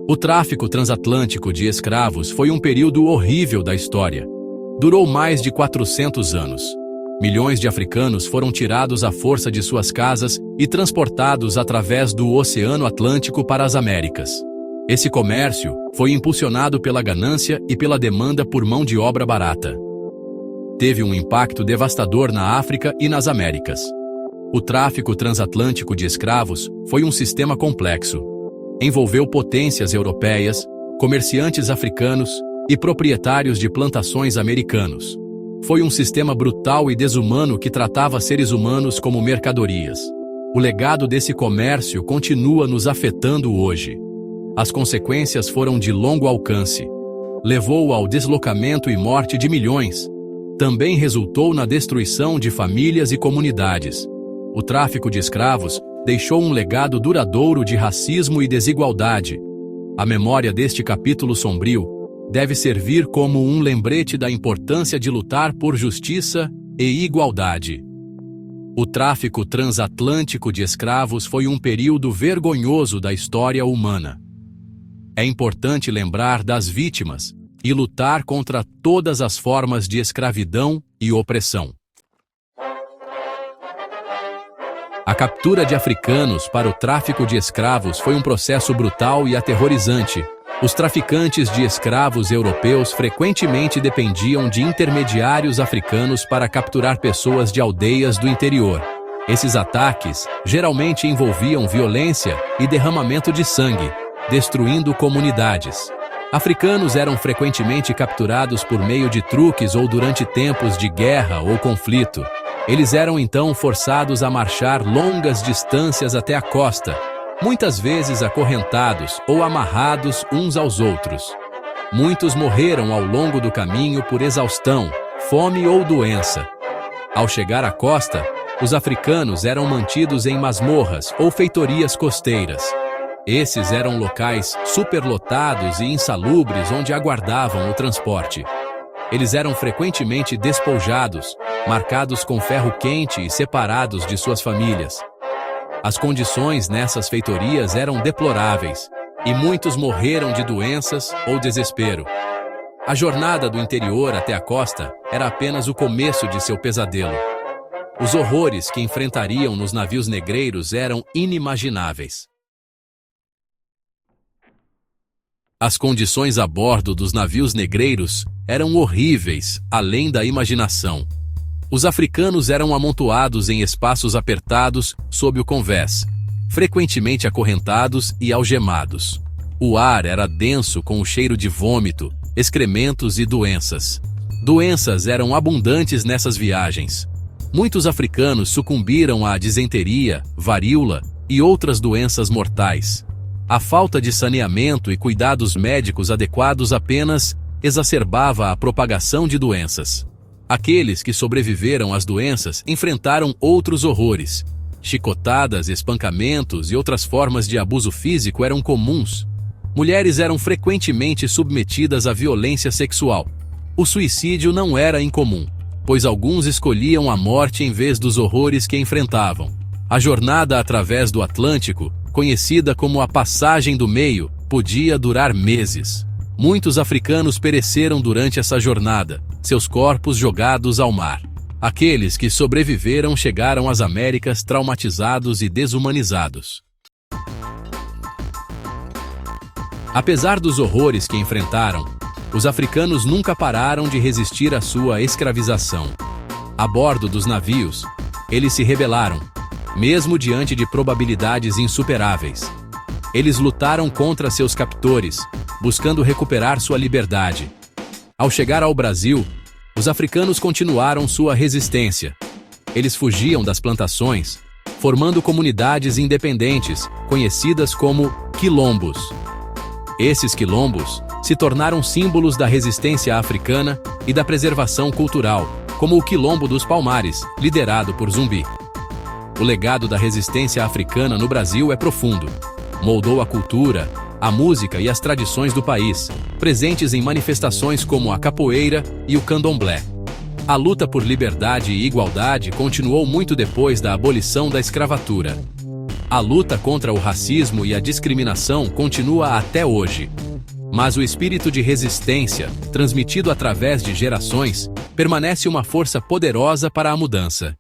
O tráfico transatlântico de escravos foi um período horrível da história. Durou mais de 400 anos. Milhões de africanos foram tirados à força de suas casas e transportados através do Oceano Atlântico para as Américas. Esse comércio foi impulsionado pela ganância e pela demanda por mão de obra barata. Teve um impacto devastador na África e nas Américas. O tráfico transatlântico de escravos foi um sistema complexo. Envolveu potências europeias, comerciantes africanos e proprietários de plantações americanos. Foi um sistema brutal e desumano que tratava seres humanos como mercadorias. O legado desse comércio continua nos afetando hoje. As consequências foram de longo alcance. Levou ao deslocamento e morte de milhões. Também resultou na destruição de famílias e comunidades. O tráfico de escravos deixou um legado duradouro de racismo e desigualdade. A memória deste capítulo sombrio deve servir como um lembrete da importância de lutar por justiça e igualdade. O tráfico transatlântico de escravos foi um período vergonhoso da história humana. É importante lembrar das vítimas e lutar contra todas as formas de escravidão e opressão. A captura de africanos para o tráfico de escravos foi um processo brutal e aterrorizante. Os traficantes de escravos europeus frequentemente dependiam de intermediários africanos para capturar pessoas de aldeias do interior. Esses ataques geralmente envolviam violência e derramamento de sangue, destruindo comunidades. Africanos eram frequentemente capturados por meio de truques ou durante tempos de guerra ou conflito. Eles eram então forçados a marchar longas distâncias até a costa, muitas vezes acorrentados ou amarrados uns aos outros. Muitos morreram ao longo do caminho por exaustão, fome ou doença. Ao chegar à costa, os africanos eram mantidos em masmorras ou feitorias costeiras. Esses eram locais superlotados e insalubres onde aguardavam o transporte. Eles eram frequentemente despojados, marcados com ferro quente e separados de suas famílias. As condições nessas feitorias eram deploráveis, e muitos morreram de doenças ou desespero. A jornada do interior até a costa era apenas o começo de seu pesadelo. Os horrores que enfrentariam nos navios negreiros eram inimagináveis. As condições a bordo dos navios negreiros eram horríveis, além da imaginação. Os africanos eram amontoados em espaços apertados sob o convés, frequentemente acorrentados e algemados. O ar era denso com o cheiro de vômito, excrementos e doenças. Doenças eram abundantes nessas viagens. Muitos africanos sucumbiram à disenteria, varíola e outras doenças mortais. A falta de saneamento e cuidados médicos adequados apenas exacerbava a propagação de doenças. Aqueles que sobreviveram às doenças enfrentaram outros horrores. Chicotadas, espancamentos e outras formas de abuso físico eram comuns. Mulheres eram frequentemente submetidas à violência sexual. O suicídio não era incomum, pois alguns escolhiam a morte em vez dos horrores que enfrentavam. A jornada através do Atlântico, conhecida como a Passagem do Meio, podia durar meses. Muitos africanos pereceram durante essa jornada, seus corpos jogados ao mar. Aqueles que sobreviveram chegaram às Américas traumatizados e desumanizados. Apesar dos horrores que enfrentaram, os africanos nunca pararam de resistir à sua escravização. A bordo dos navios, eles se rebelaram, mesmo diante de probabilidades insuperáveis. Eles lutaram contra seus captores, buscando recuperar sua liberdade. Ao chegar ao Brasil, os africanos continuaram sua resistência. Eles fugiam das plantações, formando comunidades independentes, conhecidas como quilombos. Esses quilombos se tornaram símbolos da resistência africana e da preservação cultural, como o Quilombo dos Palmares, liderado por Zumbi. O legado da resistência africana no Brasil é profundo. Moldou a cultura, a música e as tradições do país, presentes em manifestações como a capoeira e o candomblé. A luta por liberdade e igualdade continuou muito depois da abolição da escravatura. A luta contra o racismo e a discriminação continua até hoje. Mas o espírito de resistência, transmitido através de gerações, permanece uma força poderosa para a mudança.